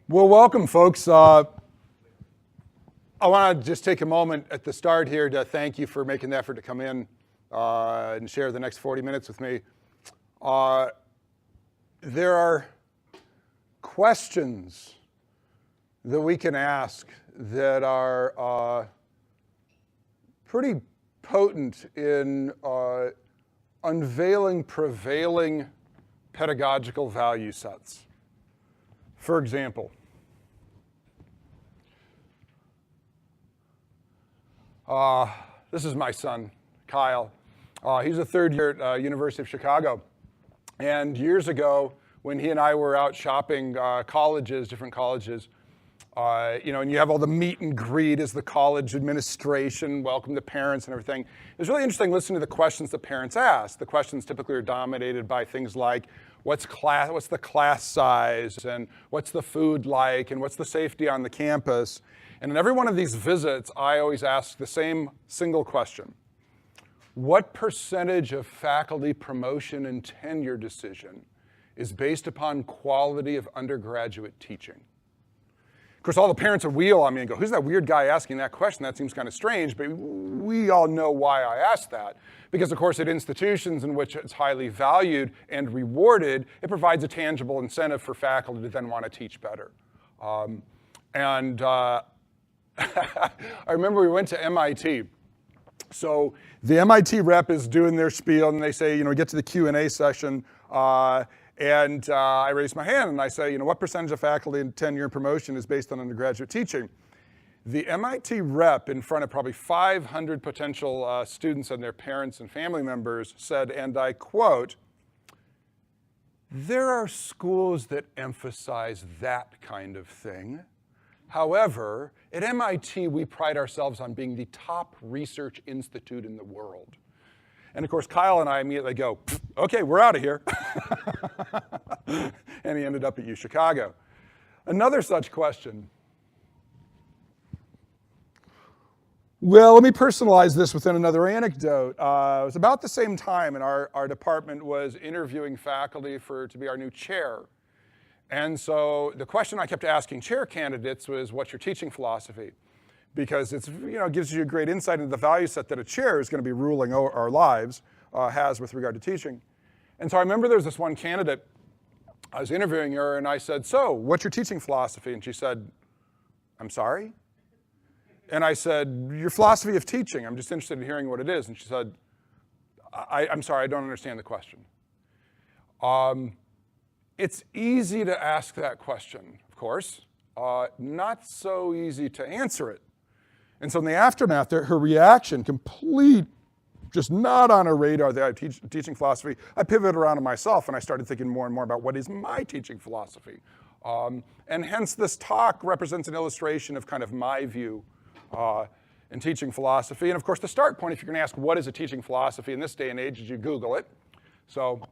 Well, welcome, folks. I want to just take a moment at the start here to thank you for making the effort to come in and share the next 40 minutes with me. There are questions that we can ask that are pretty potent in unveiling prevailing pedagogical value sets. For example, this is my son, Kyle. He's a third year at University of Chicago. And years ago, when he and I were out shopping colleges, different colleges, and you have all the meet and greet as the college administration, welcome to parents and everything. It was really interesting listening to the questions that parents ask. The questions typically are dominated by things like, what's the class size, and what's the food like, and what's the safety on the campus? And in every one of these visits, I always ask the same single question. What percentage of faculty promotion and tenure decision is based upon quality of undergraduate teaching? Of course, all the parents will wheel on me and go, who's that weird guy asking that question? That seems kind of strange, but we all know why I asked that. Because, of course, at institutions in which it's highly valued and rewarded, it provides a tangible incentive for faculty to then want to teach better. I remember we went to MIT. So the MIT rep is doing their spiel, and they say, we get to the Q&A session, and I raise my hand and I say, what percentage of faculty in tenure and promotion is based on undergraduate teaching? The MIT rep, in front of probably 500 potential students and their parents and family members, said, and I quote, "There are schools that emphasize that kind of thing. However, at MIT, we pride ourselves on being the top research institute in the world." And of course, Kyle and I immediately go, okay, we're out of here. And he ended up at U Chicago. Another such question. Well, let me personalize this within another anecdote. It was about the same time, and our department was interviewing faculty to be our new chair. And so the question I kept asking chair candidates was, what's your teaching philosophy? Because it's, gives you a great insight into the value set that a chair is going to be ruling our lives, has with regard to teaching. And so I remember there was this one candidate, I was interviewing her, and I said, so, what's your teaching philosophy? And she said, I'm sorry? And I said, your philosophy of teaching, I'm just interested in hearing what it is. And she said, I'm sorry, I don't understand the question. It's easy to ask that question, of course, not so easy to answer it. And so in the aftermath, her reaction, complete, just not on her radar, that teaching philosophy, I pivoted around to myself and I started thinking more and more about what is my teaching philosophy. And hence this talk represents an illustration of kind of my view in teaching philosophy. And of course, the start point, if you're going to ask what is a teaching philosophy in this day and age, is you Google it. So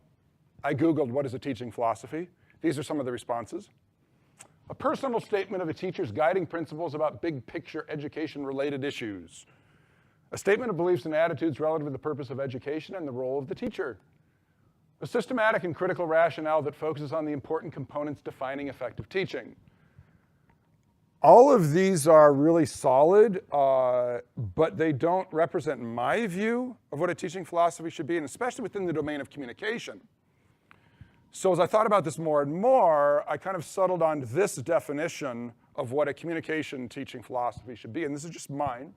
I Googled what is a teaching philosophy. These are some of the responses. A personal statement of a teacher's guiding principles about big picture education-related issues. A statement of beliefs and attitudes relative to the purpose of education and the role of the teacher. A systematic and critical rationale that focuses on the important components defining effective teaching. All of these are really solid, but they don't represent my view of what a teaching philosophy should be, and especially within the domain of communication. So as I thought about this more and more, I kind of settled on this definition of what a communication teaching philosophy should be, and this is just mine.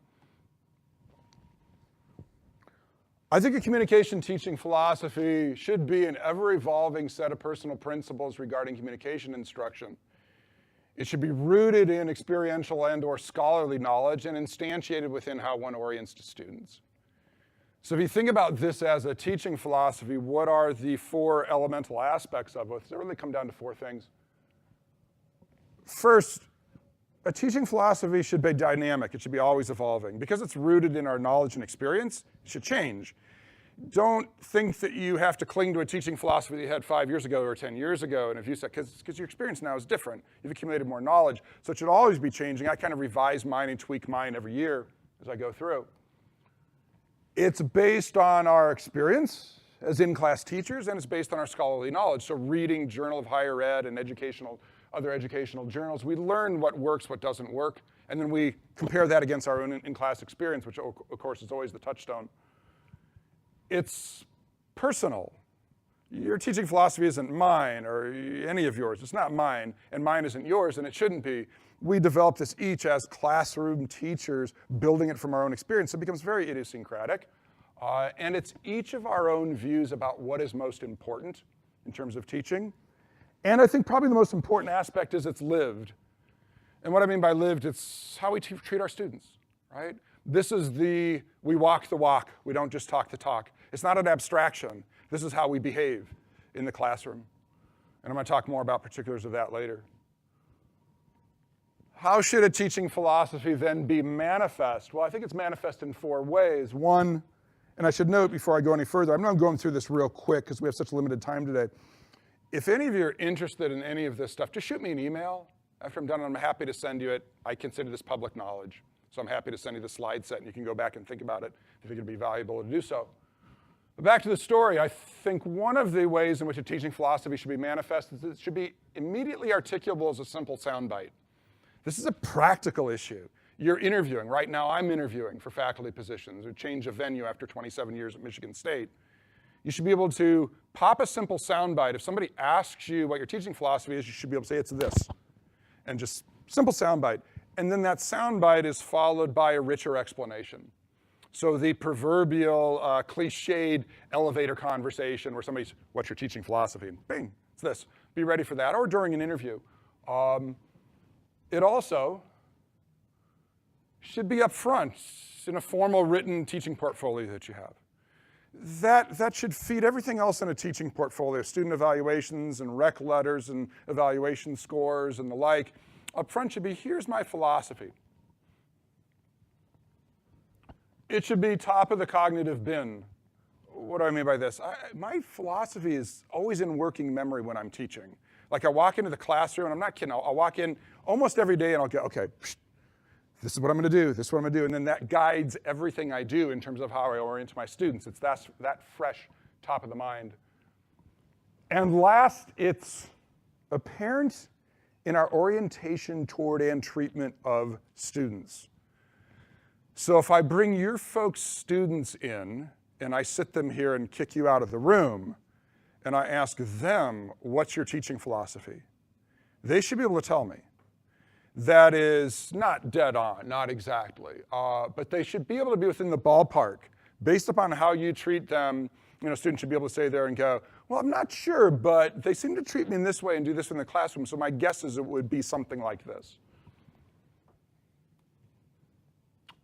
I think a communication teaching philosophy should be an ever-evolving set of personal principles regarding communication instruction. It should be rooted in experiential and/or scholarly knowledge and instantiated within how one orients to students. So if you think about this as a teaching philosophy, what are the four elemental aspects of it? They really come down to four things. First, a teaching philosophy should be dynamic. It should be always evolving. Because it's rooted in our knowledge and experience, it should change. Don't think that you have to cling to a teaching philosophy that you had 5 years ago or 10 years ago, and if you said, because your experience now is different. You've accumulated more knowledge, so it should always be changing. I kind of revise mine and tweak mine every year as I go through. It's based on our experience as in-class teachers, and it's based on our scholarly knowledge. So reading Journal of Higher Ed and other educational journals, we learn what works, what doesn't work, and then we compare that against our own in-class experience, which of course is always the touchstone. It's personal. Your teaching philosophy isn't mine or any of yours. It's not mine, and mine isn't yours, and it shouldn't be. We develop this each as classroom teachers, building it from our own experience. It becomes very idiosyncratic, and it's each of our own views about what is most important in terms of teaching. And I think probably the most important aspect is it's lived. And what I mean by lived, it's how we treat our students, right? This is we walk the walk. We don't just talk the talk. It's not an abstraction. This is how we behave in the classroom. And I'm going to talk more about particulars of that later. How should a teaching philosophy then be manifest? Well, I think it's manifest in 4 ways. One, and I should note before I go any further, I'm not going through this real quick because we have such limited time today. If any of you are interested in any of this stuff, just shoot me an email. After I'm done, I'm happy to send you it. I consider this public knowledge. So I'm happy to send you the slide set, and you can go back and think about it if you think it'd be valuable to do so. But back to the story, I think one of the ways in which a teaching philosophy should be manifest is it should be immediately articulable as a simple soundbite. This is a practical issue. You're interviewing. Right now, I'm interviewing for faculty positions or change of venue after 27 years at Michigan State. You should be able to pop a simple soundbite. If somebody asks you what your teaching philosophy is, you should be able to say it's this. And just simple soundbite. And then that soundbite is followed by a richer explanation. So the proverbial cliched elevator conversation where somebody's, what's your teaching philosophy? And bing, it's this. Be ready for that. Or during an interview. It also should be up front in a formal written teaching portfolio that you have. That should feed everything else in a teaching portfolio, student evaluations and rec letters and evaluation scores and the like. Up front should be, here's my philosophy. It should be top of the cognitive bin. What do I mean by this? My philosophy is always in working memory when I'm teaching. Like I walk into the classroom, and I'm not kidding, I'll walk in almost every day and I'll go, okay, this is what I'm gonna do, this is what I'm gonna do, and then that guides everything I do in terms of how I orient my students. It's that fresh, top of the mind. And last, it's apparent in our orientation toward and treatment of students. So if I bring your folks' students in, and I sit them here and kick you out of the room, and I ask them, what's your teaching philosophy? They should be able to tell me. That is not dead on, not exactly, but they should be able to be within the ballpark. Based upon how you treat them, students should be able to stay there and go, well, I'm not sure, but they seem to treat me in this way and do this in the classroom, so my guess is it would be something like this.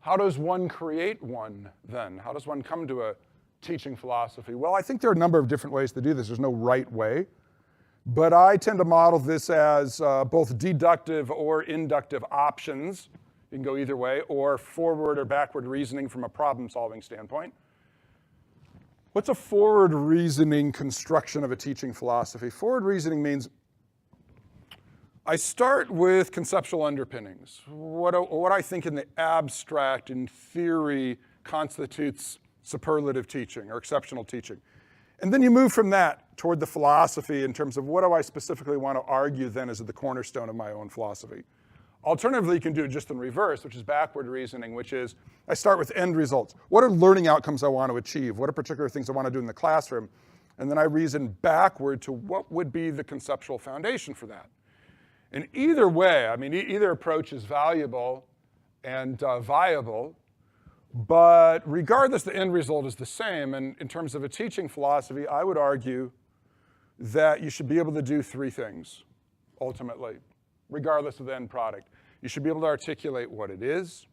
How does one create one then? How does one come to a teaching philosophy? Well, I think there are a number of different ways to do this. There's no right way. But I tend to model this as both deductive or inductive options. You can go either way, or forward or backward reasoning from a problem-solving standpoint. What's a forward reasoning construction of a teaching philosophy? Forward reasoning means I start with conceptual underpinnings. What I think in the abstract, in theory, constitutes superlative teaching or exceptional teaching. And then you move from that toward the philosophy in terms of what do I specifically want to argue then as the cornerstone of my own philosophy. Alternatively, you can do it just in reverse, which is backward reasoning, which is I start with end results. What are learning outcomes I want to achieve? What are particular things I want to do in the classroom? And then I reason backward to what would be the conceptual foundation for that. And either way, I mean, either approach is valuable and viable, but regardless, the end result is the same. And in terms of a teaching philosophy, I would argue that you should be able to do 3 things, ultimately, regardless of the end product. You should be able to articulate what it is.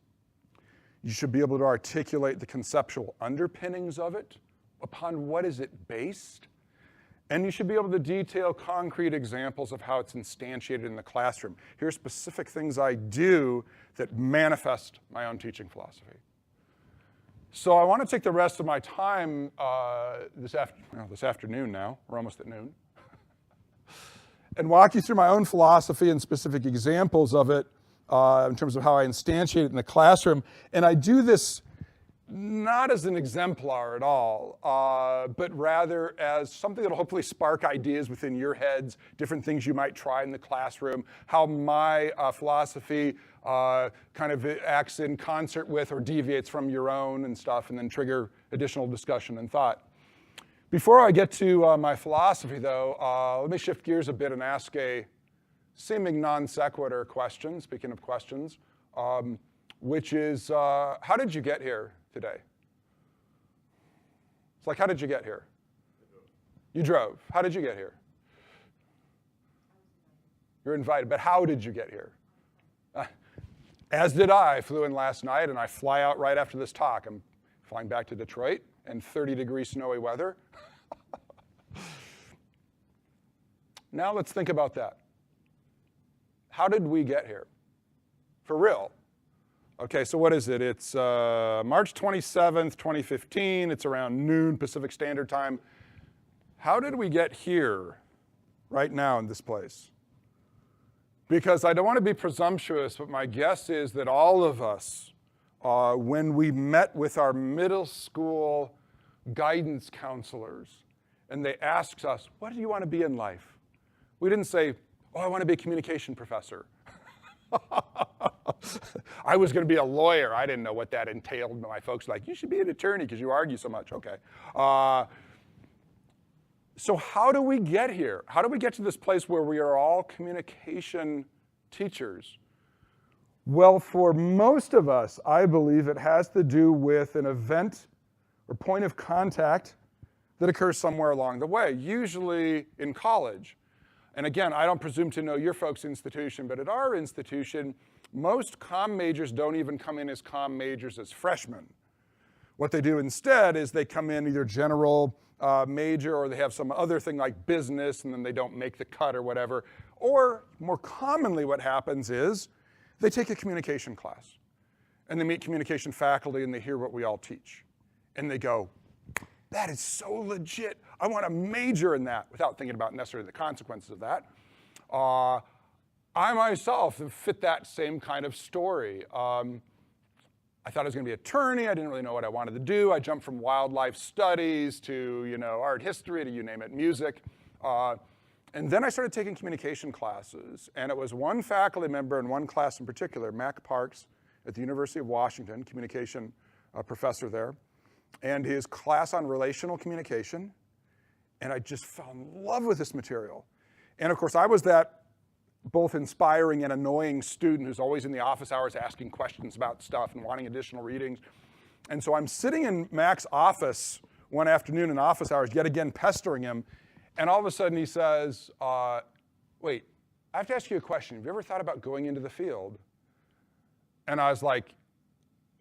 You should be able to articulate the conceptual underpinnings of it. Upon what is it based? And you should be able to detail concrete examples of how it's instantiated in the classroom. Here are specific things I do that manifest my own teaching philosophy. So I want to take the rest of my time this afternoon now, we're almost at noon, and walk you through my own philosophy and specific examples of it in terms of how I instantiate it in the classroom. And I do this not as an exemplar at all, but rather as something that will hopefully spark ideas within your heads, different things you might try in the classroom, how my philosophy kind of acts in concert with or deviates from your own and stuff, and then trigger additional discussion and thought. Before I get to my philosophy, though, let me shift gears a bit and ask a seeming non sequitur question, speaking of questions, which is, how did you get here today? It's like, how did you get here? You drove. How did you get here? You're invited, but how did you get here? As did I. I flew in last night, and I fly out right after this talk. I'm flying back to Detroit in 30-degree snowy weather. Now let's think about that. How did we get here? For real. Okay, so what is it? It's March 27th, 2015. It's around noon Pacific Standard Time. How did we get here right now in this place? Because I don't want to be presumptuous, but my guess is that all of us, when we met with our middle school guidance counselors, and they asked us, what do you want to be in life? We didn't say, oh, I want to be a communication professor. I was going to be a lawyer. I didn't know what that entailed. My folks were like, you should be an attorney because you argue so much. Okay. So how do we get here? How do we get to this place where we are all communication teachers? Well, for most of us, I believe it has to do with an event or point of contact that occurs somewhere along the way, usually in college. And again, I don't presume to know your folks' institution, but at our institution, most comm majors don't even come in as comm majors as freshmen. What they do instead is they come in either general major, or they have some other thing like business, and then they don't make the cut or whatever. Or more commonly what happens is they take a communication class, and they meet communication faculty, and they hear what we all teach. And they go, that is so legit. I want to major in that, without thinking about necessarily the consequences of that. I myself fit that same kind of story. I thought I was going to be an attorney. I didn't really know what I wanted to do. I jumped from wildlife studies to art history to you name it, music. And then I started taking communication classes. And it was one faculty member in one class in particular, Mac Parks at the University of Washington, communication professor there, and his class on relational communication. And I just fell in love with this material. And of course, I was that both inspiring and annoying student who's always in the office hours asking questions about stuff and wanting additional readings. And so I'm sitting in Mac's office one afternoon in office hours, yet again pestering him. And all of a sudden he says, wait, I have to ask you a question. Have you ever thought about going into the field? And I was like,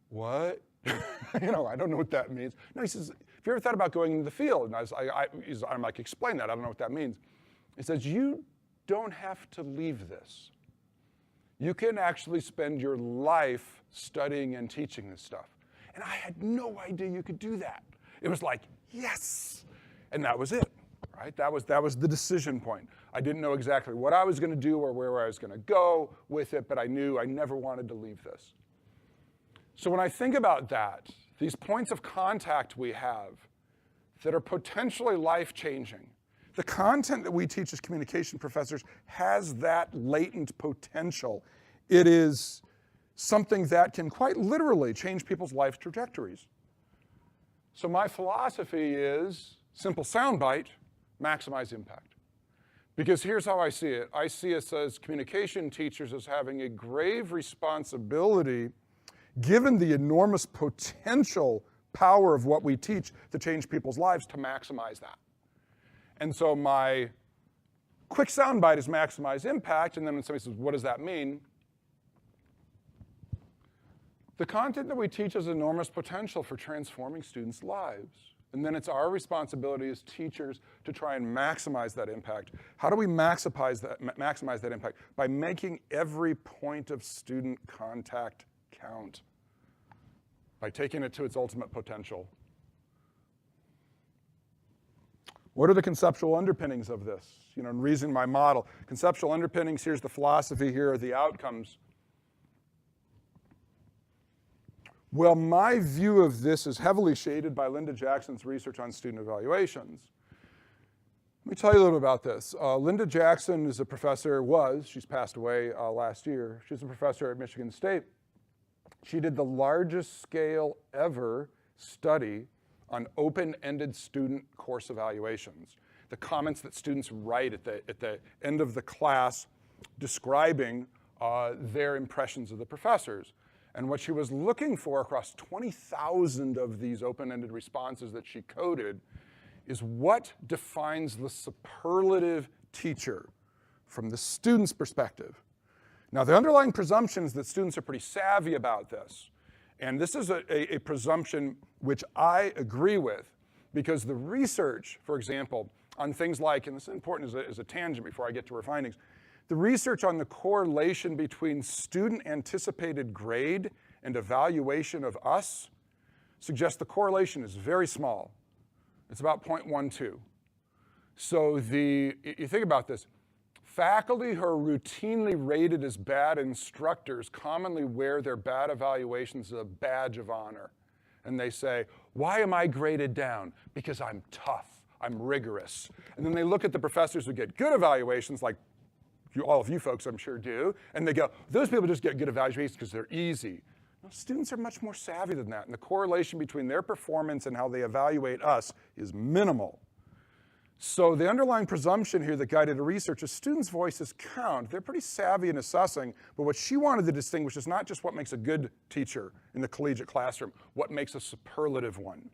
what? I don't know what that means. No, he says, have you ever thought about going into the field? And I'm like, explain that. I don't know what that means. He says, you don't have to leave this. You can actually spend your life studying and teaching this stuff. And I had no idea you could do that. It was like, yes. And that was it, right? That was the decision point. I didn't know exactly what I was going to do or where I was going to go with it, but I knew I never wanted to leave this. So when I think about that, these points of contact we have that are potentially life-changing, the content that we teach as communication professors has that latent potential. It is something that can quite literally change people's life trajectories. So my philosophy is, simple soundbite, maximize impact. Because here's how I see it. I see us as communication teachers as having a grave responsibility, given the enormous potential power of what we teach to change people's lives, to maximize that. And so my quick soundbite is maximize impact, and then when somebody says, what does that mean? The content that we teach has enormous potential for transforming students' lives. And then it's our responsibility as teachers to try and maximize that impact. How do we maximize that impact? By making every point of student contact count. By taking it to its ultimate potential. What are the conceptual underpinnings of this? In reasoning my model. Conceptual underpinnings, here's the philosophy, here are the outcomes. Well, my view of this is heavily shaded by Linda Jackson's research on student evaluations. Let me tell you a little bit about this. Linda Jackson is a professor, she's passed away last year. She's a professor at Michigan State. She did the largest scale ever study on open-ended student course evaluations. The comments that students write at the end of the class describing their impressions of the professors. And what she was looking for across 20,000 of these open-ended responses that she coded is what defines the superlative teacher from the student's perspective. Now, the underlying presumption is that students are pretty savvy about this. And this is a presumption which I agree with, because the research, for example, on things like, and this is important as a tangent before I get to her findings, the research on the correlation between student anticipated grade and evaluation of us suggests the correlation is very small. It's about 0.12. So you think about this, faculty who are routinely rated as bad instructors commonly wear their bad evaluations as a badge of honor. And they say, why am I graded down? Because I'm tough, I'm rigorous. And then they look at the professors who get good evaluations, like all of you folks I'm sure do, and they go, those people just get good evaluations because they're easy. No, students are much more savvy than that, and the correlation between their performance and how they evaluate us is minimal. So the underlying presumption here that guided her research is students' voices count. They're pretty savvy in assessing, but what she wanted to distinguish is not just what makes a good teacher in the collegiate classroom, what makes a superlative one.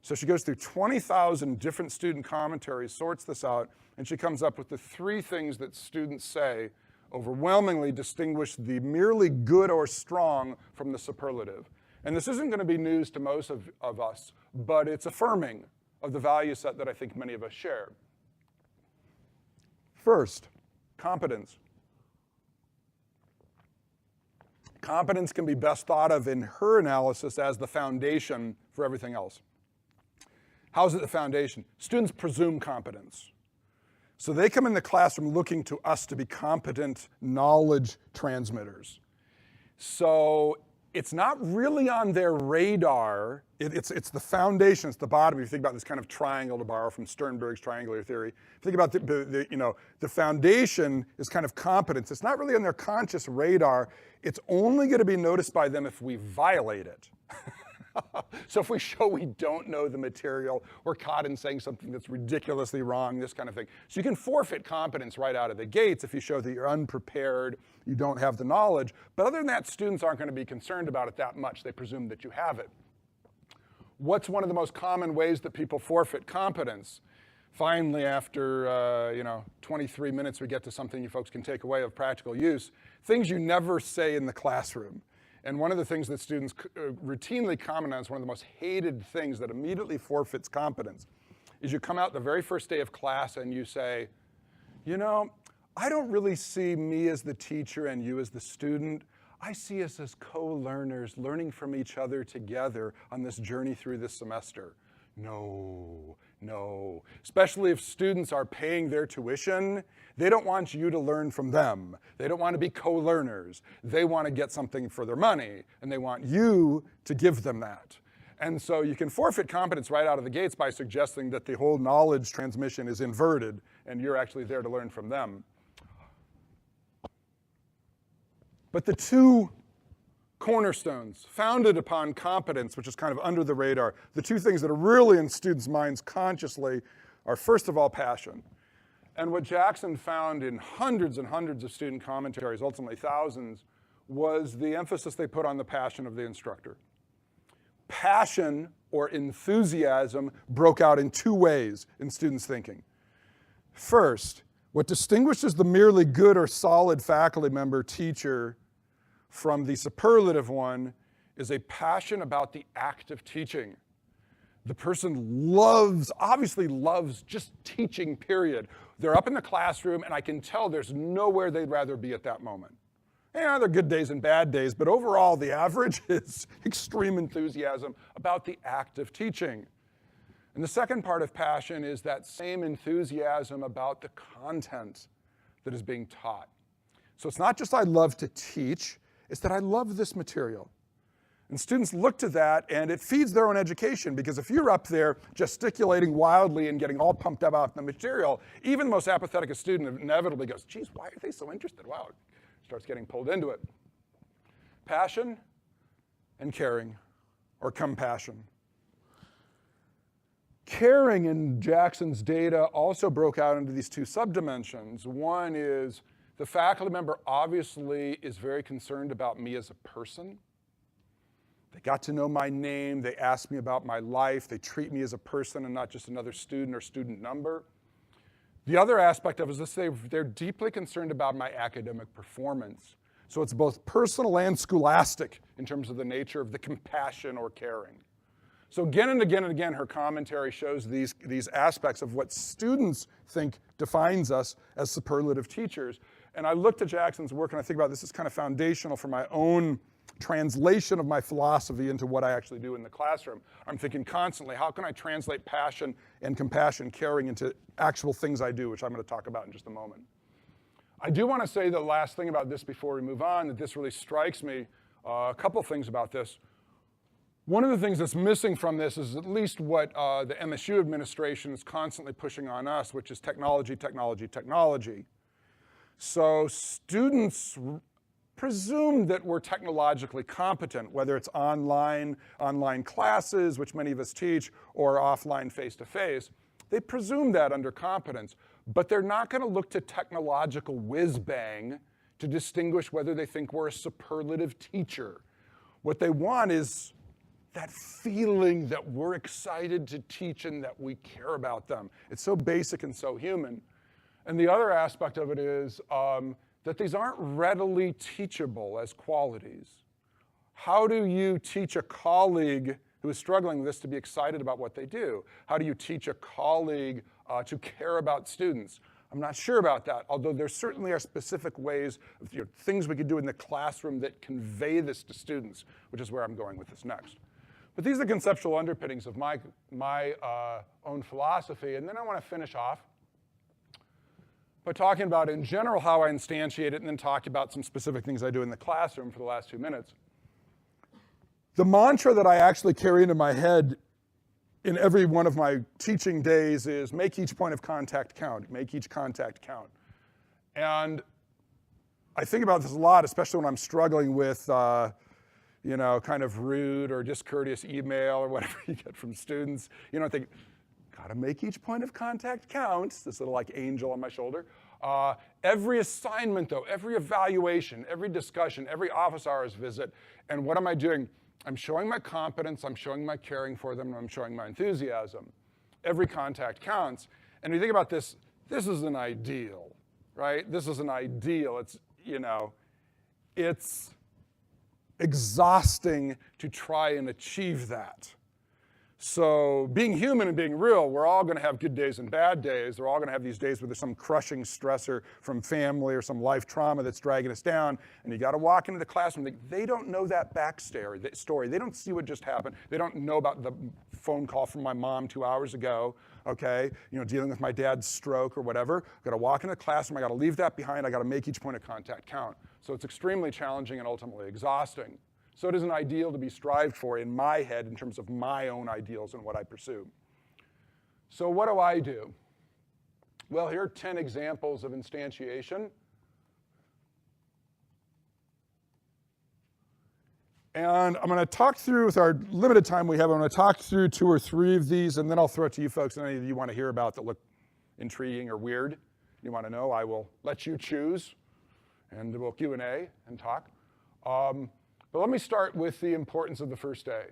So she goes through 20,000 different student commentaries, sorts this out, and she comes up with the 3 things that students say overwhelmingly distinguish the merely good or strong from the superlative. And this isn't going to be news to most of us, but it's affirming of the value set that I think many of us share. First, competence. Competence can be best thought of in her analysis as the foundation for everything else. How's it the foundation? Students presume competence. So they come in the classroom looking to us to be competent knowledge transmitters. So it's not really on their radar. It's the foundation, it's the bottom. If you think about this kind of triangle, to borrow from Sternberg's triangular theory, if you think about the foundation is kind of competence. It's not really on their conscious radar. It's only going to be noticed by them if we violate it. So if we show we don't know the material, we're caught in saying something that's ridiculously wrong, this kind of thing. So you can forfeit competence right out of the gates if you show that you're unprepared, you don't have the knowledge. But other than that, students aren't going to be concerned about it that much. They presume that you have it. What's one of the most common ways that people forfeit competence? Finally, after 23 minutes, we get to something you folks can take away of practical use. Things you never say in the classroom. And one of the things that students routinely comment on is one of the most hated things that immediately forfeits competence is you come out the very first day of class and you say, I don't really see me as the teacher and you as the student. I see us as co-learners learning from each other together on this journey through this semester. No. Especially if students are paying their tuition, they don't want you to learn from them. They don't want to be co-learners. They want to get something for their money, and they want you to give them that. And so you can forfeit competence right out of the gates by suggesting that the whole knowledge transmission is inverted, and you're actually there to learn from them. But the 2 cornerstones founded upon competence, which is kind of under the radar, the 2 things that are really in students' minds consciously are, first of all, passion. And what Jackson found in hundreds and hundreds of student commentaries, ultimately thousands, was the emphasis they put on the passion of the instructor. Passion or enthusiasm broke out in 2 ways in students' thinking. First, what distinguishes the merely good or solid faculty member teacher from the superlative one is a passion about the act of teaching. The person obviously loves just teaching, period. They're up in the classroom, and I can tell there's nowhere they'd rather be at that moment. Yeah, there are good days and bad days, but overall, the average is extreme enthusiasm about the act of teaching. And the second part of passion is that same enthusiasm about the content that is being taught. So it's not just I love to teach, it's that I love this material. And students look to that, and it feeds their own education, because if you're up there gesticulating wildly and getting all pumped up about the material, even the most apathetic student inevitably goes, geez, why are they so interested? Wow, starts getting pulled into it. Passion and caring, or compassion. Caring in Jackson's data also broke out into these two subdimensions. One is the faculty member obviously is very concerned about me as a person. They got to know my name, they asked me about my life, they treat me as a person and not just another student or student number. The other aspect of it is this, they're deeply concerned about my academic performance. So it's both personal and scholastic in terms of the nature of the compassion or caring. So again and again and again, her commentary shows these aspects of what students think defines us as superlative teachers. And I looked at Jackson's work and I think about this as kind of foundational for my own translation of my philosophy into what I actually do in the classroom. I'm thinking constantly, how can I translate passion and compassion, caring into actual things I do, which I'm going to talk about in just a moment. I do want to say the last thing about this before we move on, that this really strikes me, a couple things about this. One of the things that's missing from this is at least what the MSU administration is constantly pushing on us, which is technology, technology, technology. So students presume that we're technologically competent, whether it's online classes, which many of us teach, or offline face-to-face. They presume that under competence, but they're not going to look to technological whiz-bang to distinguish whether they think we're a superlative teacher. What they want is that feeling that we're excited to teach and that we care about them. It's so basic and so human. And the other aspect of it is that these aren't readily teachable as qualities. How do you teach a colleague who is struggling with this to be excited about what they do? How do you teach a colleague to care about students? I'm not sure about that, although there certainly are specific ways, things we could do in the classroom that convey this to students, which is where I'm going with this next. But these are the conceptual underpinnings of my own philosophy, and then I want to finish off by talking about, in general, how I instantiate it, and then talk about some specific things I do in the classroom for the last 2 minutes. The mantra that I actually carry into my head in every one of my teaching days is make each point of contact count, make each contact count. And I think about this a lot, especially when I'm struggling with kind of rude or discourteous email or whatever you get from students. I think, gotta make each point of contact count, this little like angel on my shoulder. Every assignment though, every evaluation, every discussion, every office hours visit, and what am I doing? I'm showing my competence, I'm showing my caring for them, and I'm showing my enthusiasm. Every contact counts. And when you think about this, this is an ideal, right? This is an ideal. It's exhausting to try and achieve that. So being human and being real, we're all going to have good days and bad days. We're all going to have these days where there's some crushing stressor from family or some life trauma that's dragging us down. And you got to walk into the classroom and think, they don't know that backstory. They don't see what just happened. They don't know about the phone call from my mom 2 hours ago, okay? Dealing with my dad's stroke or whatever. I've got to walk into the classroom. I got to leave that behind. I got to make each point of contact count. So it's extremely challenging and ultimately exhausting. So it is an ideal to be strived for in my head in terms of my own ideals and what I pursue. So what do I do? Well, here are 10 examples of instantiation. And I'm going to talk through, with our limited time we have, I'm going to talk through 2 or 3 of these, and then I'll throw it to you folks, and any of you want to hear about that look intriguing or weird, you want to know, I will let you choose, and we'll Q&A and talk. But let me start with the importance of the first day.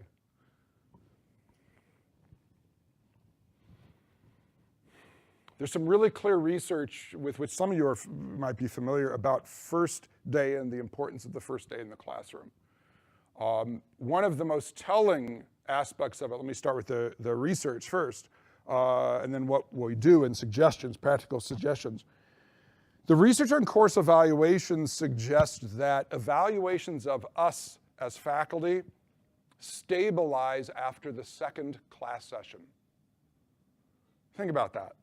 There's some really clear research with which some of you might be familiar about first day and the importance of the first day in the classroom. One of the most telling aspects of it, let me start with the research first, and then what we do and suggestions, practical suggestions. The research on course evaluations suggests that evaluations of us as faculty stabilize after the second class session. Think about that.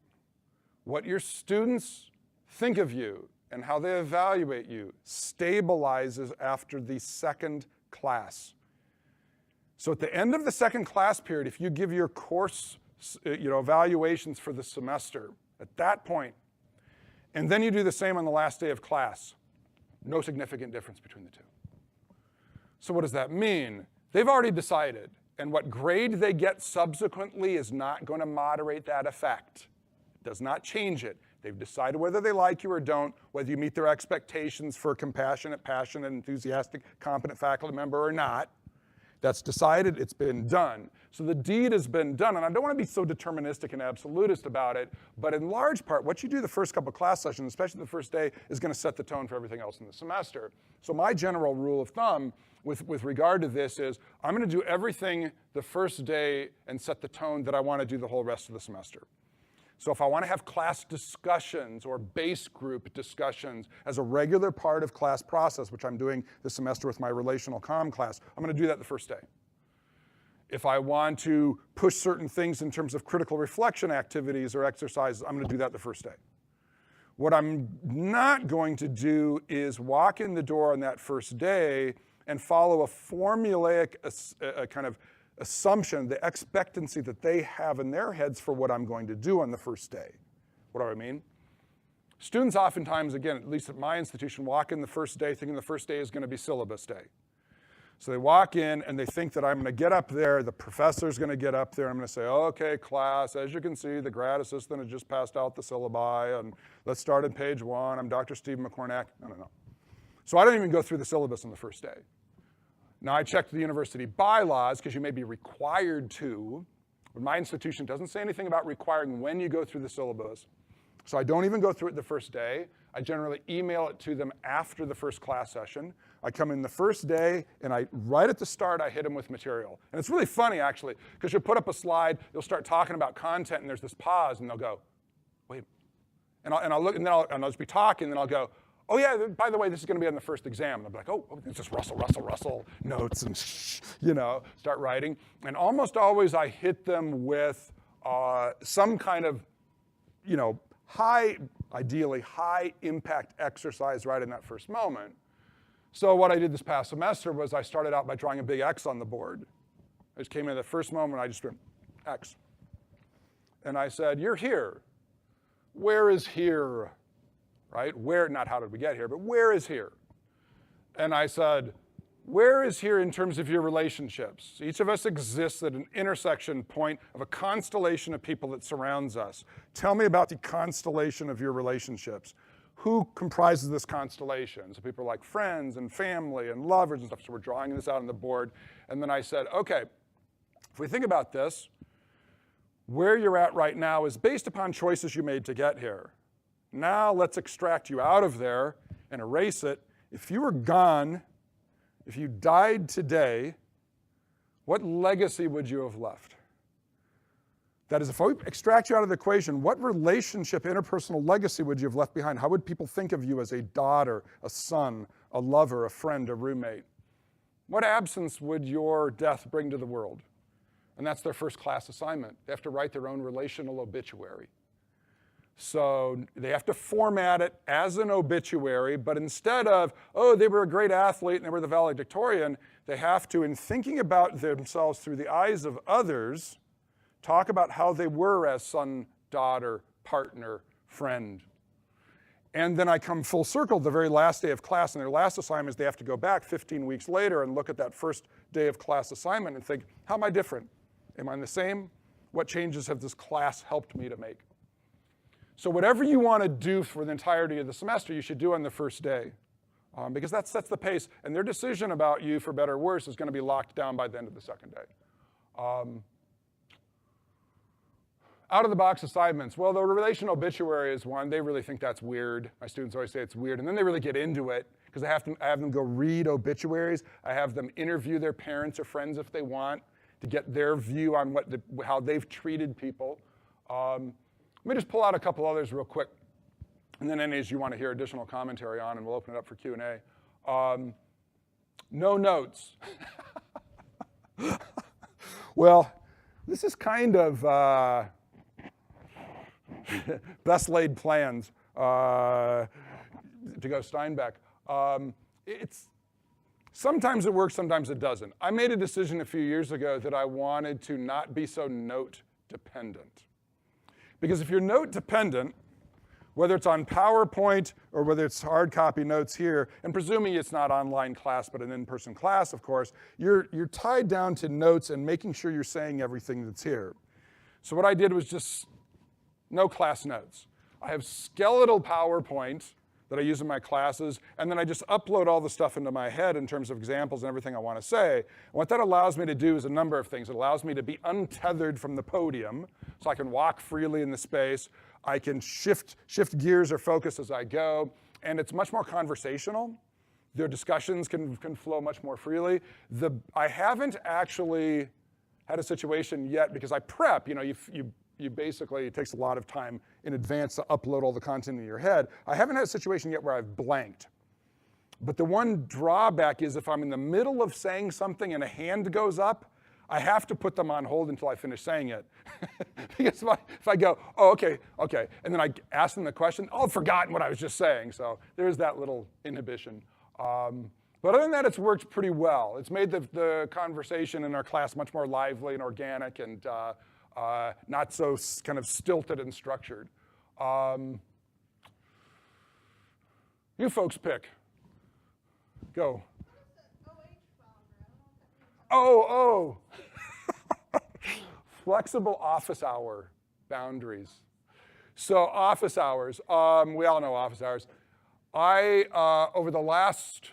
What your students think of you and how they evaluate you stabilizes after the second class. So at the end of the second class period, if you give your course evaluations for the semester at that point, and then you do the same on the last day of class, no significant difference between the two. So what does that mean? They've already decided, and what grade they get subsequently is not going to moderate that effect. It does not change it. They've decided whether they like you or don't, whether you meet their expectations for a compassionate, passionate, enthusiastic, competent faculty member or not. That's decided, it's been done. So the deed has been done, and I don't want to be so deterministic and absolutist about it, but in large part, what you do the first couple of class sessions, especially the first day, is going to set the tone for everything else in the semester. So my general rule of thumb with regard to this is, I'm going to do everything the first day and set the tone that I want to do the whole rest of the semester. So if I want to have class discussions or base group discussions as a regular part of class process, which I'm doing this semester with my relational comm class, I'm going to do that the first day. If I want to push certain things in terms of critical reflection activities or exercises, I'm going to do that the first day. What I'm not going to do is walk in the door on that first day and follow a formulaic kind of assumption, the expectancy that they have in their heads for what I'm going to do on the first day. What do I mean? Students oftentimes, again, at least at my institution, walk in the first day thinking the first day is going to be syllabus day. So they walk in and they think that I'm going to get up there, the professor's going to get up there, I'm going to say, okay, class, as you can see, the grad assistant has just passed out the syllabi, and let's start at page 1. I'm Dr. Steve McCornack. No. So I don't even go through the syllabus on the first day. Now, I checked the university bylaws, because you may be required to, but my institution doesn't say anything about requiring when you go through the syllabus. So I don't even go through it the first day. I generally email it to them after the first class session. I come in the first day, and right at the start, I hit them with material. And it's really funny, actually, because you'll put up a slide, you'll start talking about content, and there's this pause, and they'll go, wait. And I'll look, and then I'll just be talking, and then I'll go, oh yeah, by the way, this is going to be on the first exam. And I'll be like, oh, it's just rustle notes and start writing. And almost always I hit them with some kind of, ideally high impact exercise right in that first moment. So what I did this past semester was I started out by drawing a big X on the board. I just came in the first moment, I just went X. And I said, you're here. Where is here? Right? Where, not how did we get here, but where is here? And I said, where is here in terms of your relationships? Each of us exists at an intersection point of a constellation of people that surrounds us. Tell me about the constellation of your relationships. Who comprises this constellation? So people are like friends and family and lovers and stuff. So we're drawing this out on the board. And then I said, okay, if we think about this, where you're at right now is based upon choices you made to get here. Now let's extract you out of there and erase it. If you were gone, if you died today, what legacy would you have left? That is, if we extract you out of the equation, what relationship, interpersonal legacy would you have left behind? How would people think of you as a daughter, a son, a lover, a friend, a roommate? What absence would your death bring to the world? And that's their first class assignment. They have to write their own relational obituary. So they have to format it as an obituary, but instead of, oh, they were a great athlete and they were the valedictorian, they have to, in thinking about themselves through the eyes of others, talk about how they were as son, daughter, partner, friend. And then I come full circle the very last day of class, and their last assignment is they have to go back 15 weeks later and look at that first day of class assignment and think, how am I different? Am I the same? What changes have this class helped me to make? So whatever you want to do for the entirety of the semester, you should do on the first day, because that sets the pace. And their decision about you, for better or worse, is going to be locked down by the end of the second day. Out-of-the-box assignments. Well, the relational obituary is one. They really think that's weird. My students always say it's weird. And then they really get into it, because I have them go read obituaries. I have them interview their parents or friends if they want to get their view on how they've treated people. Let me just pull out a couple others real quick, and then any as you want to hear additional commentary on, and we'll open it up for Q&A. No notes. Well, this is kind of best laid plans to go Steinbeck. Sometimes it works, sometimes it doesn't. I made a decision a few years ago that I wanted to not be so note dependent. Because if you're note dependent, whether it's on PowerPoint or whether it's hard copy notes here, and presuming it's not online class but an in-person class, of course, you're tied down to notes and making sure you're saying everything that's here. So what I did was just no class notes. I have skeletal PowerPoint that I use in my classes, and then I just upload all the stuff into my head in terms of examples and everything I want to say. And what that allows me to do is a number of things. It allows me to be untethered from the podium, so I can walk freely in the space. I can shift gears or focus as I go, and it's much more conversational. Their discussions can flow much more freely. I haven't actually had a situation yet, because I prep, you basically, it takes a lot of time in advance to upload all the content in your head. I haven't had a situation yet where I've blanked. But the one drawback is if I'm in the middle of saying something and a hand goes up, I have to put them on hold until I finish saying it. Because if I go, oh, okay, and then I ask them the question, oh, I've forgotten what I was just saying. So there's that little inhibition. But other than that, it's worked pretty well. It's made the conversation in our class much more lively and organic and not so kind of stilted and structured. You folks pick. Go. Oh. Flexible office hour boundaries. So office hours, we all know office hours. Over the last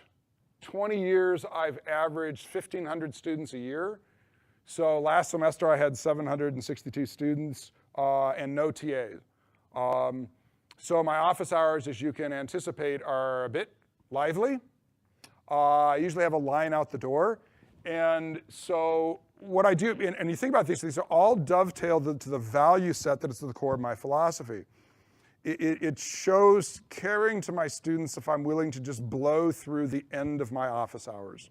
20 years, I've averaged 1,500 students a year. So last semester I had 762 students and no TAs. So my office hours, as you can anticipate, are a bit lively. I usually have a line out the door. And so what I do, and you think about these are all dovetailed to the value set that is at the core of my philosophy. It shows caring to my students if I'm willing to just blow through the end of my office hours.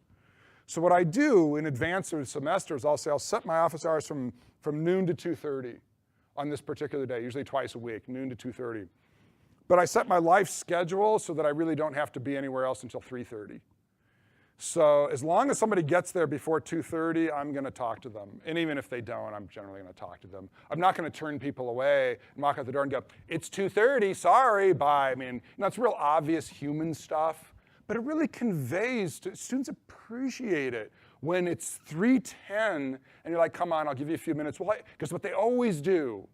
So what I do in advance of the semester is I'll set my office hours from noon to 2:30 on this particular day, usually twice a week, noon to 2:30. But I set my life schedule so that I really don't have to be anywhere else until 3:30. So as long as somebody gets there before 2:30, I'm going to talk to them. And even if they don't, I'm generally going to talk to them. I'm not going to turn people away and walk out the door and go, it's 2:30, sorry, bye. I mean, it's real obvious human stuff, but it really conveys to students appreciate it when it's 3:10 and you're like, come on, I'll give you a few minutes. Well, because what they always do,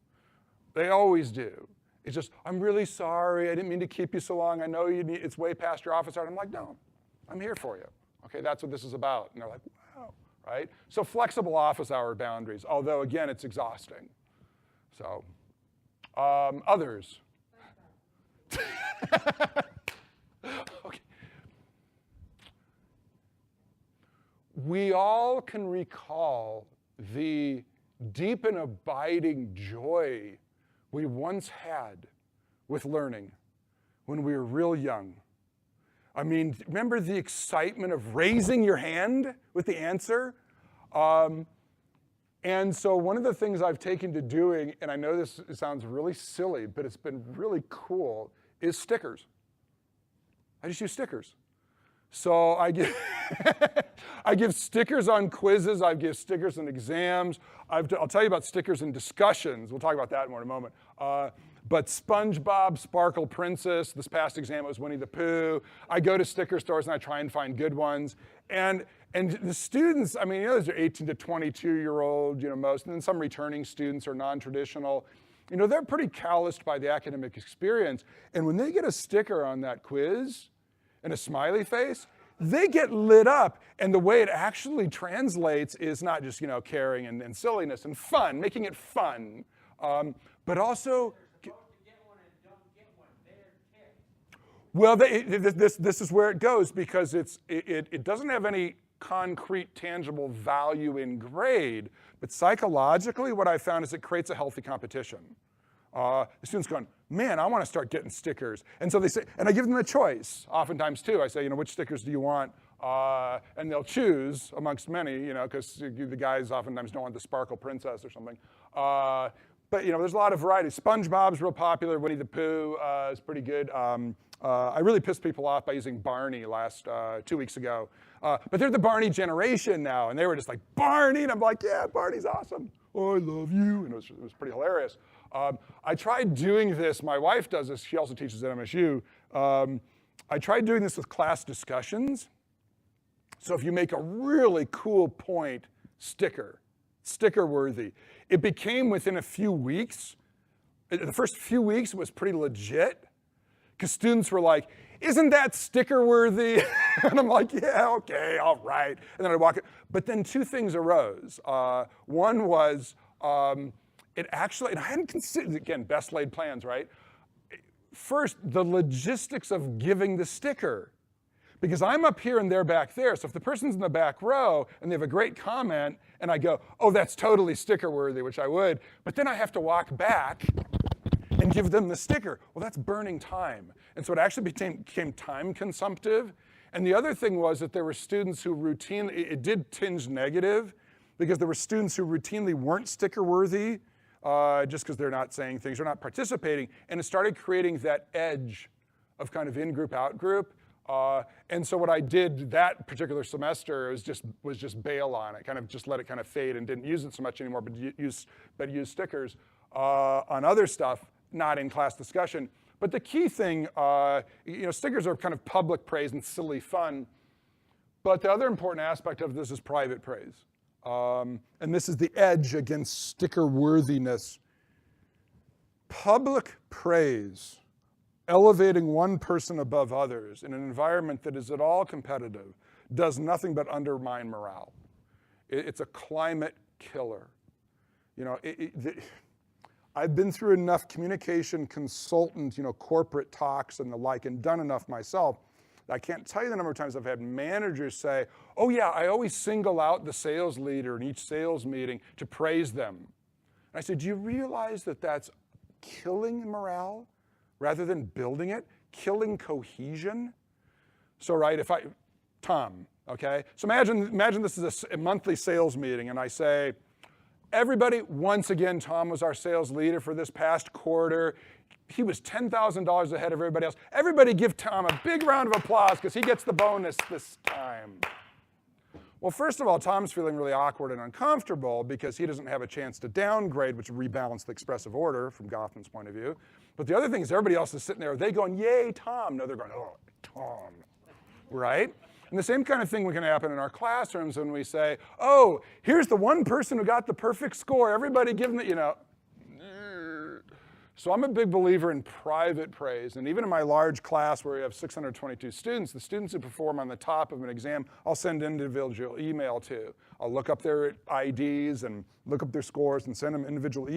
it's just, I'm really sorry, I didn't mean to keep you so long. I know it's way past your office hour. I'm like, no, I'm here for you. Okay, that's what this is about. And they're like, wow, right? So flexible office hour boundaries, although again, it's exhausting. So, others. Okay. We all can recall the deep and abiding joy we once had with learning when we were real young. I mean, remember the excitement of raising your hand with the answer? And so one of the things I've taken to doing, and I know this sounds really silly, but it's been really cool, is stickers. I just use stickers. So I give stickers on quizzes, I give stickers on exams. I'll tell you about stickers in discussions. We'll talk about that more in a moment. But SpongeBob, Sparkle Princess, this past exam was Winnie the Pooh. I go to sticker stores and I try and find good ones. And the students, I mean, those are 18 to 22-year-old, most, and then some returning students are non-traditional. They're pretty calloused by the academic experience. And when they get a sticker on that quiz and a smiley face, they get lit up. And the way it actually translates is not just, caring and silliness and fun, making it fun, but also, well, this is where it goes, because it doesn't have any concrete, tangible value in grade, but psychologically what I found is it creates a healthy competition. The students going, man, I want to start getting stickers. And so they say, and I give them a choice, oftentimes too. I say, which stickers do you want? And they'll choose amongst many, because the guys oftentimes don't want the Sparkle Princess or something. But there's a lot of variety. SpongeBob's real popular. Winnie the Pooh is pretty good. I really pissed people off by using Barney last 2 weeks ago. But they're the Barney generation now, and they were just like, Barney, and I'm like, yeah, Barney's awesome. Oh, I love you, and it was pretty hilarious. I tried doing this, my wife does this, she also teaches at MSU. I tried doing this with class discussions. So if you make a really cool point, sticker worthy. It became within a few weeks, the first few weeks it was pretty legit, because students were like, isn't that sticker worthy? And I'm like, yeah, okay, all right. And then I'd walk it. But then two things arose. One was, it actually, and I hadn't considered, again, best laid plans, right? First, the logistics of giving the sticker. Because I'm up here and they're back there. So if the person's in the back row and they have a great comment and I go, oh, that's totally sticker worthy, which I would, but then I have to walk back and give them the sticker. Well, that's burning time. And so it actually became time consumptive. And the other thing was that there were students who routinely, it did tinge negative, because there were students who routinely weren't sticker worthy just because they're not saying things or not participating. And it started creating that edge of kind of in-group, out-group. And so what I did that particular semester was just bail on it, kind of just let it kind of fade and didn't use it so much anymore, but use stickers on other stuff, not in class discussion. But the key thing, stickers are kind of public praise and silly fun. But the other important aspect of this is private praise. And this is the edge against sticker worthiness. Public praise, elevating one person above others in an environment that is at all competitive, does nothing but undermine morale. It's a climate killer. I've been through enough communication consultant, corporate talks and the like, and done enough myself. I can't tell you the number of times I've had managers say, oh yeah, I always single out the sales leader in each sales meeting to praise them. And I said, do you realize that that's killing morale rather than building it, killing cohesion? So right, Tom, okay? So imagine this is a monthly sales meeting and I say, everybody, once again, Tom was our sales leader for this past quarter. He was $10,000 ahead of everybody else. Everybody give Tom a big round of applause because he gets the bonus this time. Well, first of all, Tom's feeling really awkward and uncomfortable because he doesn't have a chance to downgrade, which would rebalance the expressive order from Goffman's point of view. But the other thing is everybody else is sitting there, they going, yay, Tom. No, they're going, oh, Tom, right? And the same kind of thing can happen in our classrooms when we say, oh, here's the one person who got the perfect score. Everybody give them So I'm a big believer in private praise. And even in my large class where we have 622 students, the students who perform on the top of an exam, I'll send individual email to. I'll look up their IDs and look up their scores and send them individual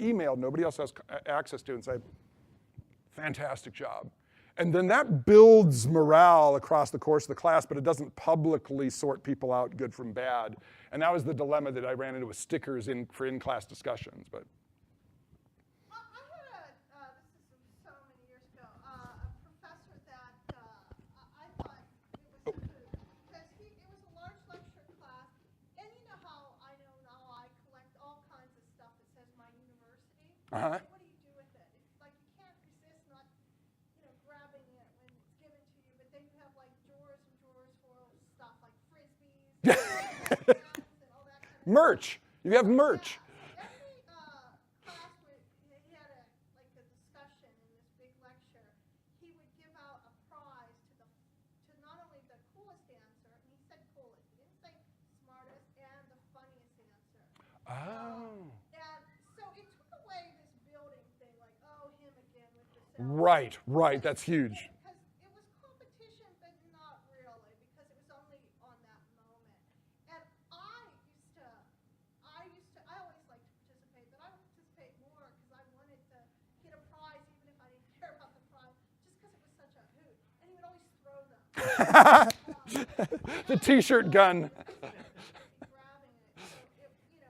email nobody else has access to and say, fantastic job. And then that builds morale across the course of the class, but it doesn't publicly sort people out good from bad. And that was the dilemma that I ran into with stickers for in-class discussions. But I had this is so many years ago, a professor that I thought it was because it was a large lecture class, and you know how I know now I collect all kinds of stuff that says my university. Uh-huh. What do you do with it? It's like you can't resist not grabbing it when it's given to you, but then you have like drawers and drawers full of stuff like frisbees and all that kind of merch. You have merch. Yeah. Every class he had a discussion in this big lecture. He would give out a prize to not only the coolest answer, and he said coolest. He didn't say smartest and the funniest answer. Oh. And so it took away this building thing, like, oh, him again with the Right. That's huge. Because it was competition, but not really, because it was only on that moment. And I always liked to participate, but I would participate more because I wanted to get a prize, even if I didn't care about the prize, just because it was such a hoot. And he would always throw them. The T-shirt gun. Grabbing it. So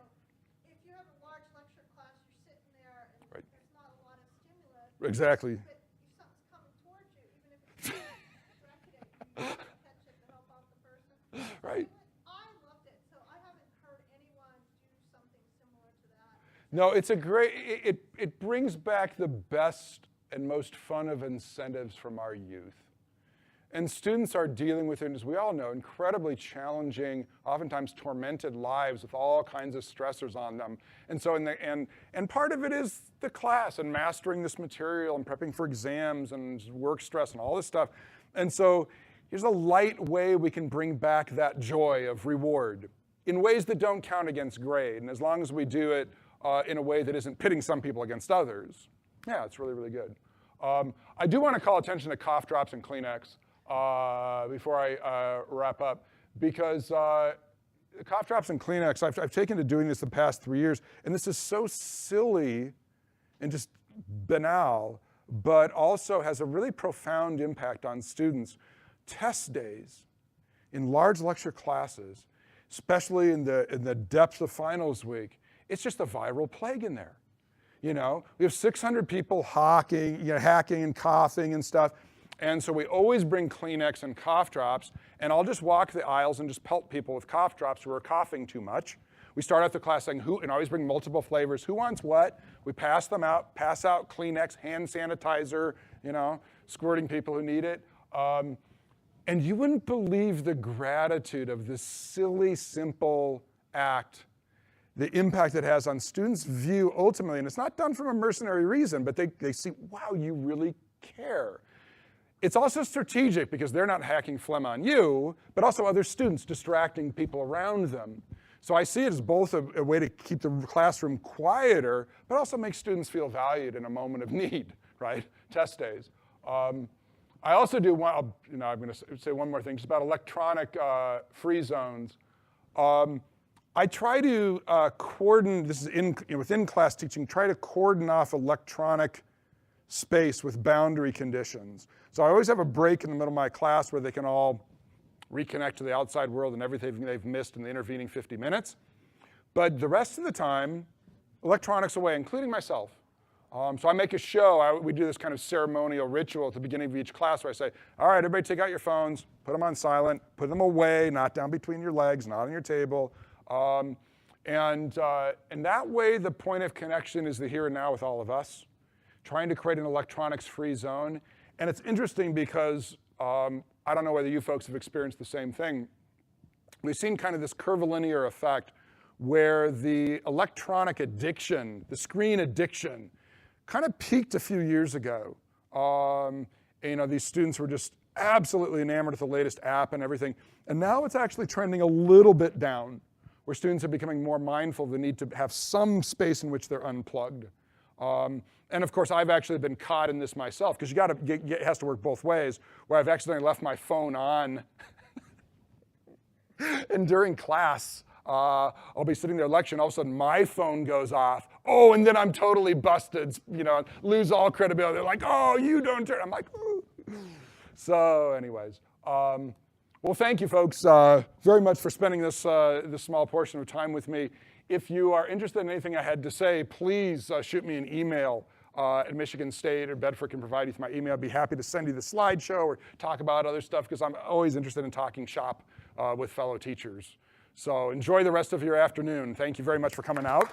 if you have a large lecture class, you're sitting there and Right. there's not a lot of stimulus. Exactly. But if something's coming towards you, even if it's directed at you, you can catch it to help out the person. Right. I loved it. So I haven't heard anyone do something similar to that. No, it's a great, it brings back the best and most fun of incentives from our youth. And students are dealing with, as we all know, incredibly challenging, oftentimes tormented lives with all kinds of stressors on them. And so, and part of it is the class and mastering this material and prepping for exams and work stress and all this stuff. And so here's a light way we can bring back that joy of reward in ways that don't count against grade. And as long as we do it in a way that isn't pitting some people against others, yeah, it's really, really good. I do want to call attention to cough drops and Kleenex before I wrap up, because cough drops and Kleenex, I've taken to doing this the past 3 years, and this is so silly and just banal, but also has a really profound impact on students. Test days in large lecture classes, especially in the depths of finals week, it's just a viral plague in there. You know, we have 600 people hacking and coughing and stuff. And so we always bring Kleenex and cough drops, and I'll just walk the aisles and just pelt people with cough drops who are coughing too much. We start out the class saying, and I always bring multiple flavors. Who wants what? We pass them out, pass out Kleenex, hand sanitizer, squirting people who need it. And you wouldn't believe the gratitude of this silly, simple act, the impact it has on students' view ultimately. And it's not done from a mercenary reason, but they see, wow, you really care. It's also strategic because they're not hacking phlegm on you, but also other students distracting people around them. So I see it as both a way to keep the classroom quieter, but also make students feel valued in a moment of need, right? Test days. I also do I'm going to say one more thing just about electronic free zones. I try to cordon, this is within class teaching, try to cordon off electronic space with boundary conditions. So I always have a break in the middle of my class where they can all reconnect to the outside world and everything they've missed in the intervening 50 minutes. But the rest of the time, electronics away, including myself. So I make a show. We do this kind of ceremonial ritual at the beginning of each class where I say, all right, everybody take out your phones, put them on silent, put them away, not down between your legs, not on your table. And that way, the point of connection is the here and now with all of us, trying to create an electronics-free zone. And it's interesting because I don't know whether you folks have experienced the same thing. We've seen kind of this curvilinear effect where the electronic addiction, the screen addiction, kind of peaked a few years ago. These students were just absolutely enamored with the latest app and everything. And now it's actually trending a little bit down, where students are becoming more mindful of the need to have some space in which they're unplugged. And of course, I've actually been caught in this myself, because it has to work both ways, where I've accidentally left my phone on. And during class, I'll be sitting there lecturing, all of a sudden my phone goes off. Oh, and then I'm totally busted, lose all credibility. They're like, oh, you don't turn. I'm like, ooh. So anyways, well, thank you folks very much for spending this small portion of time with me. If you are interested in anything I had to say, please shoot me an email at Michigan State, or Bedford can provide you with my email. I'd be happy to send you the slideshow or talk about other stuff, because I'm always interested in talking shop with fellow teachers. So enjoy the rest of your afternoon. Thank you very much for coming out.